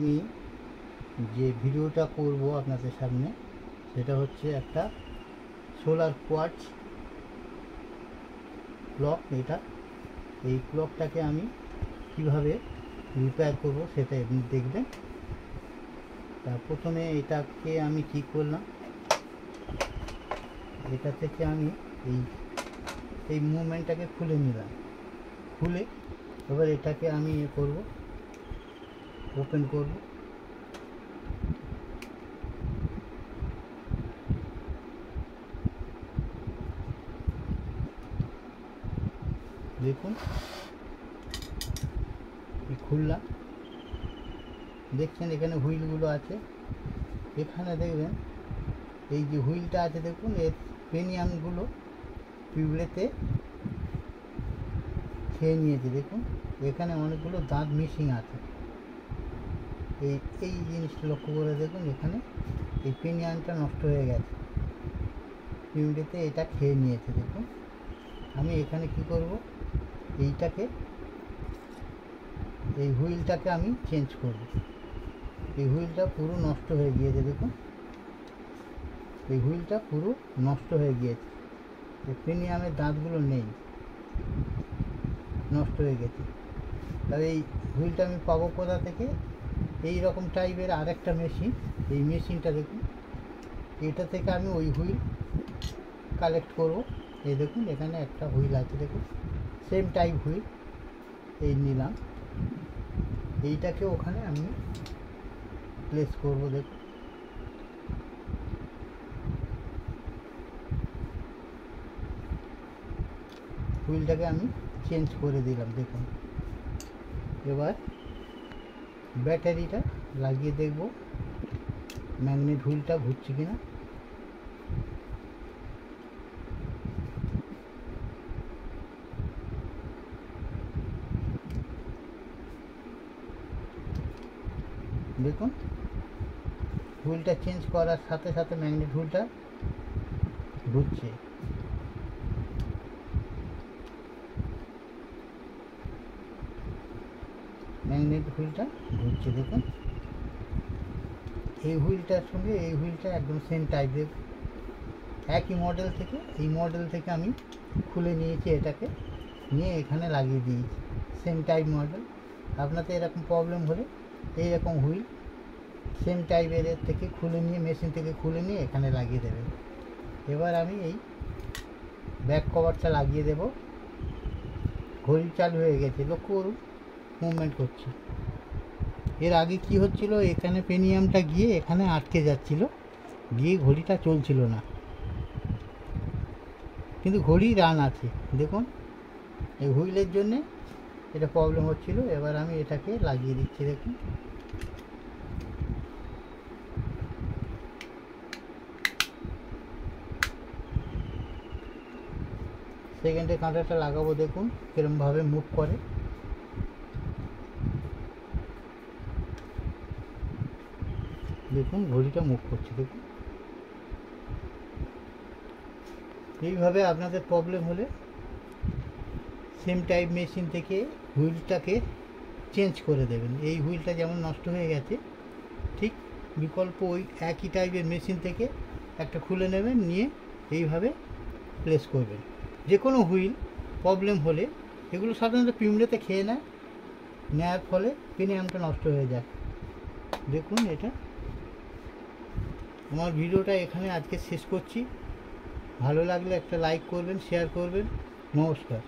আমি যে ভিডিওটা করব আপনাদের সামনে সেটা হচ্ছে একটা সোলার কোয়ার্টজ ক্লক। এই ক্লকটাকে আমি কিভাবে রিপেয়ার করব সেটা আপনি দেখবেন। তা প্রথমে এটাকে আমি কি করলাম, এটা থেকে আমি এই মুভমেন্টটাকে খুলে নিলাম। খুলে এবার এটাকে আমি করব, ওপেন করব। দেখুন খুললাম, দেখছেন এখানে হুইলগুলো আছে। এখানে দেখবেন এই যে হুইলটা আছে, দেখুন এর পেনিয়ামগুলো টিউবলেতে খেয়ে নিয়েছে। দেখুন এখানে অনেকগুলো দাঁত মিসিং আছে। এই জিনিসটা লক্ষ্য করে দেখুন, এখানে এই পেনিয়ামটা নষ্ট হয়ে গেছে, টিউবলেতে এটা খেয়ে নিয়েছে। দেখুন আমি এখানে কি করব, এই হুইলটাকে আমি চেঞ্জ করব। এই হুইলটা পুরো নষ্ট হয়ে গিয়েছে। দেখুন এই হুইলটা পুরো নষ্ট হয়ে গিয়েছে, এই প্রিমিয়ামের দাঁতগুলো নেই, নষ্ট হয়ে গেছে। তাহলে এই হুইলটা আমি পাবো কোথা থেকে? এই রকম টাইপের আরেকটা মেশিন, এই মেশিনটা দেখুন, এটা থেকে আমি ওই হুইল কালেক্ট করব। এই দেখুন এখানে একটা হুইল আছে, দেখুন সেম টাইপ হুইল এই নিলাম, এইটাকে ওখানে আমি প্লেস করব। দেখুন হুইলটাকে আমি চেঞ্জ করে দিলাম। দেখুন এবার ব্যাটারিটা লাগিয়ে দেখব ম্যাগনেট হুইলটা ঘুরছে কিনা। দেখুন হুইলটা চেঞ্জ করার সাথে সাথে ম্যাগনেট হুইলটা ঘুরছে। ম্যাগনেট হুইলটা ঘুরছে। দেখুন এই হুইলটার সঙ্গে এই হুইলটা একদম সেম টাইপের, একই মডেল থেকে। এই মডেল থেকে আমি খুলে নিয়েছি, এটাকে নিয়ে এখানে লাগিয়ে দিয়েছি, সেম টাইপ মডেল। আপনাদের এরকম প্রবলেম হলে এইরকম হুইল সেম টাইপের থেকে খুলে নিয়ে, মেশিন থেকে খুলে নিয়ে এখানে লাগিয়ে দেবেন। এবার আমি এই ব্যাক কভারটা লাগিয়ে দেব। ঘড়ি চালু হয়ে গেছে, লক্ষ্য করুন মুভমেন্ট করছে। এর আগে কি হচ্ছিল, এখানে পেনিয়ামটা গিয়ে এখানে আটকে যাচ্ছিল, গিয়ে ঘড়িটা চলছিল না, কিন্তু ঘড়ি রান আছে। দেখুন এই হুইলের জন্যে এটা প্রবলেম হচ্ছিল। এবার আমি এটাকে লাগিয়ে দিচ্ছি। দেখুন সেকেন্ডে কাঁটাটা লাগাবো, দেখুন কিরমভাবে মুভ করে। দেখুন ঘড়িটা মুভ করছে। দেখুন এইভাবে আপনাদের প্রবলেম হলে সেম টাইপ মেশিন থেকে হুইলটাকে চেঞ্জ করে দেবেন। এই হুইলটা যেমন নষ্ট হয়ে গেছে, ঠিক বিকল্প ওই একই টাইপের মেশিন থেকে একটা খুলে নেবেন, নিয়ে এইভাবে প্লেস করবেন। যে কোনো হুইল প্রবলেম হলে এগুলো সাধারণত পিমড়েতে খেয়ে নেওয়ার ফলে পেনিয়ামটা নষ্ট হয়ে যায়। দেখুন এটা আমার ভিডিওটা এখানে আজকে শেষ করছি। ভালো লাগলে একটা লাইক করবেন, শেয়ার করবেন। নমস্কার।